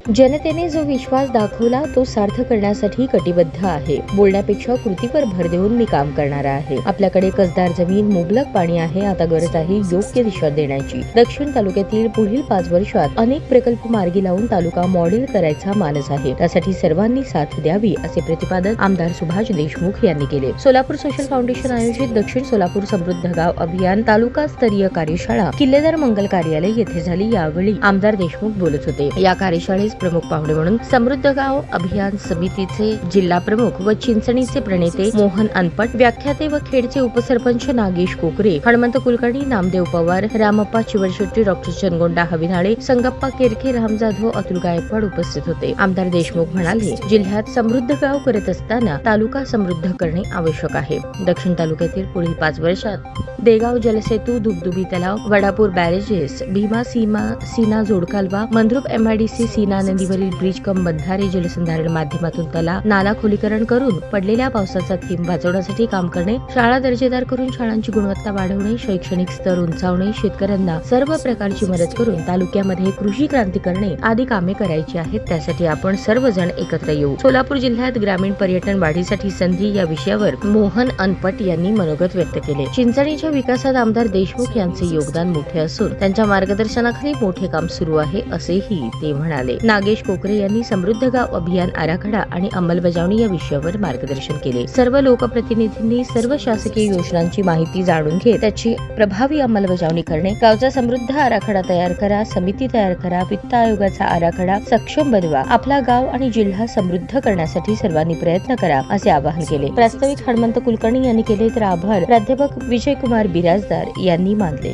जनतेने जो विश्वास दाखवला तो सार्थ करण्यासाठी कटिबद्ध आहे. बोलण्यापेक्षा कृतीवर भर देऊन मी काम करणार आहे. आपल्याकडे कसदार जमीन, मुबलक पाणी आहे. आता गरज आहे योग्य दिशा देण्याची. दक्षिण तालुक्यातील पुढील 5 वर्षात अनेक प्रकल्प मार्गी लावून तालुका मॉडेल करायचा मानस आहे. त्यासाठी सर्वांनी साथ द्यावी असे प्रतिपादन आमदार सुभाष देशमुख यांनी केले. सोलापूर सोशल फाउंडेशन आयोजित दक्षिण सोलापूर समृद्ध गाव अभियान तालुका स्तरीय कार्यशाळा किल्लेदार मंगल कार्यालय येथे झाली. यावेळी आमदार देशमुख बोलत होते. या कार्यशाळेस प्रमुख पाहुणे म्हणून समृद्ध गाव अभियान समितीचे जिल्हा प्रमुख व चिंचणीचे प्रणेते मोहन अनपट, व्याख्याते व खेडचे उपसरपंच नागेश कोकरे, हनुमंत कुलकर्णी, नामदेव पवार, रामप्पा चिवरशेट्टी, डॉक्टर चनगोंडा हविनाळे, संगप्पा केरके, राम जाधव, अतुल गायकवाड उपस्थित होते. आमदार देशमुख म्हणाले, जिल्ह्यात समृद्ध गाव करत असताना तालुका समृद्ध करणे आवश्यक आहे. दक्षिण तालुक्यातील पुढील 5 वर्षात देगाव जलसेतू, दुबदुबी तलाव, वडापूर बॅरेजेस, भीमा सीना जोडकालवा, मंद्रुप MIDC, सीना नदीवरील ब्रिज कम बंधारे जलसंधारण माध्यमातून तलाव नाला खोलीकरण करून पडलेल्या पावसाचा थेंब वाचवण्यासाठी काम करणे, शाळा दर्जेदार करून शाळांची गुणवत्ता वाढवणे, शैक्षणिक स्तर उंचावणे, शेतकऱ्यांना सर्व प्रकारची मदत करून तालुक्यामध्ये कृषी क्रांती करणे आदी कामे करायची आहेत. त्यासाठी आपण सर्वजण एकत्र येऊ. सोलापूर जिल्ह्यात ग्रामीण पर्यटन वाढीसाठी संधी या विषयावर मोहन अनपट यांनी मनोगत व्यक्त केले. चिंचणीच्या विकासात आमदार देशमुख यांचे योगदान मोठे असून त्यांच्या मार्गदर्शनाखाली मोठे काम सुरू आहे असेही ते म्हणाले. नागेश कोकरे यांनी समृद्ध गाव अभियान आराखडा आणि अंमलबजावणी या विषयावर मार्गदर्शन केले. सर्व लोकप्रतिनिधींनी सर्व शासकीय योजनांची माहिती जाणून घेत त्याची प्रभावी अंमलबजावणी करणे, गावचा समृद्ध आराखडा तयार करा, समिती तयार करा, वित्त आयोगाचा आराखडा सक्षम बनवा, आपला गाव आणि जिल्हा समृद्ध करण्यासाठी सर्वांनी प्रयत्न करा असे आवाहन केले. प्रास्ताविक हनुमंत कुलकर्णी यांनी केले तर आभार प्राध्यापक विजयकुमार बिराजदार यांनी मानले.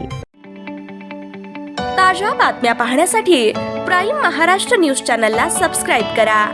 ताज्या बातम्या पाहण्यासाठी प्राईम महाराष्ट्र न्यूज चॅनलला सबस्क्राईब करा.